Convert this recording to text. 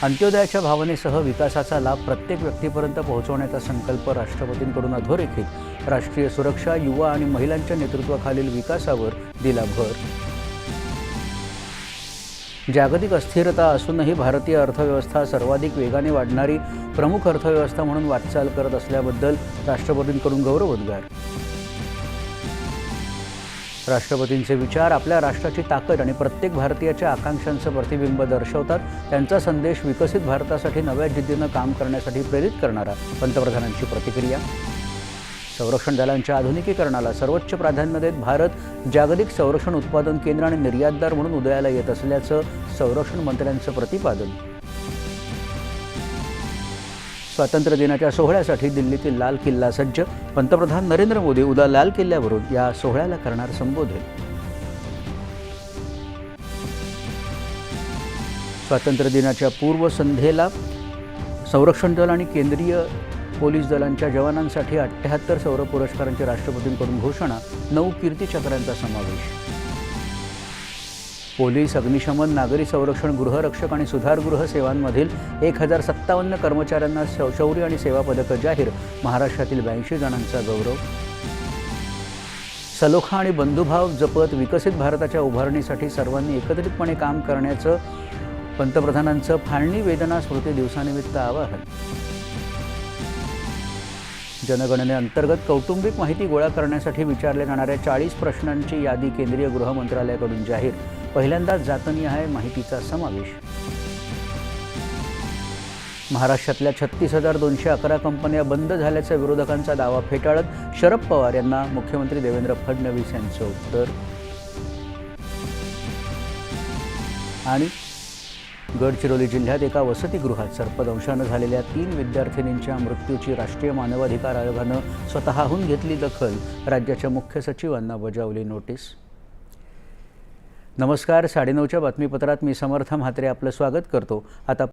अंत्योदयाच्या भावनेसह विकासाचा लाभ प्रत्येक व्यक्तीपर्यंत पोहोचवण्याचा संकल्प राष्ट्रपतींकडून अधोरेखित राष्ट्रीय सुरक्षा, युवा आणि महिलांच्या नेतृत्वाखालील विकासावर दिला भर। जागतिक अस्थिरता असूनही भारतीय अर्थव्यवस्था सर्वाधिक वेगाने वाढणारी प्रमुख अर्थव्यवस्था म्हणून वाटचाल करत असल्याबद्दल राष्ट्रपतींकडून गौरवोद्गार। राष्ट्रपतींचे विचार आपल्या राष्ट्राची ताकद आणि प्रत्येक भारतीयाच्या आकांक्षांचं प्रतिबिंब दर्शवतात। त्यांचा संदेश विकसित भारतासाठी नव्या जिद्दीनं काम करण्यासाठी प्रेरित करणारा। पंतप्रधानांची प्रतिक्रिया। संरक्षण दलांच्या आधुनिकीकरणाला सर्वोच्च प्राधान्य देत भारत जागतिक संरक्षण उत्पादन केंद्र आणि निर्यातदार म्हणून उदयाला येत असल्याचं संरक्षण मंत्र्यांचं प्रतिपादन। स्वातंत्र्य दिनाच्या सोहळ्यासाठी दिल्लीतील लाल किल्ला सज्ज। पंतप्रधान नरेंद्र मोदी उद्या लाल किल्ल्यावरून या सोहळ्याला करणार संबोधन। स्वातंत्र्य दिनाच्या पूर्वसंध्येला संरक्षण दल आणि केंद्रीय पोलीस दलांच्या जवानांसाठी 78 सौर पुरस्कारांची राष्ट्रपतींकडून घोषणा। 9 कीर्तीचक्रांचा समावेश। पोलीस, अग्निशमन, नागरी संरक्षण, गृहरक्षक आणि सुधारगृह सेवांमधील 1057 कर्मचाऱ्यांना शौर्य आणि सेवा पदकं जाहीर। महाराष्ट्रातील 82 जणांचा गौरव। सलोखा आणि बंधुभाव जपत विकसित भारताच्या उभारणीसाठी सर्वांनी एकत्रितपणे काम करण्याचं पंतप्रधानांचं फाळणी वेदना स्मृती दिवसानिमित्त आवाहन। जनगणनेअंतर्गत कौटुंबिक माहिती गोळा करण्यासाठी विचारल्या जाणाऱ्या 40 प्रश्नांची यादी केंद्रीय गृह मंत्रालयाकडून जाहीर। पहिल्यांदाच जातनिहाय माहितीचा समावेश। महाराष्ट्रातल्या 36,211 कंपन्या बंद झाल्याचा विरोधकांचा दावा फेटाळत शरद पवार यांना मुख्यमंत्री देवेंद्र फडणवीस यांचं उत्तर। आणि गडचिरोली जिल्ह्यात एका वसतिगृहात सर्पदंशानं झालेल्या 3 विद्यार्थिनींच्या मृत्यूची राष्ट्रीय मानवाधिकार आयोगानं स्वतःहून घेतली दखल। राज्याच्या मुख्य सचिवांना बजावली नोटीस। नमस्कार, 9:30च्या बातमीपत्रात मी समर्थ म्हात्रे आपलं स्वागत करतो। आता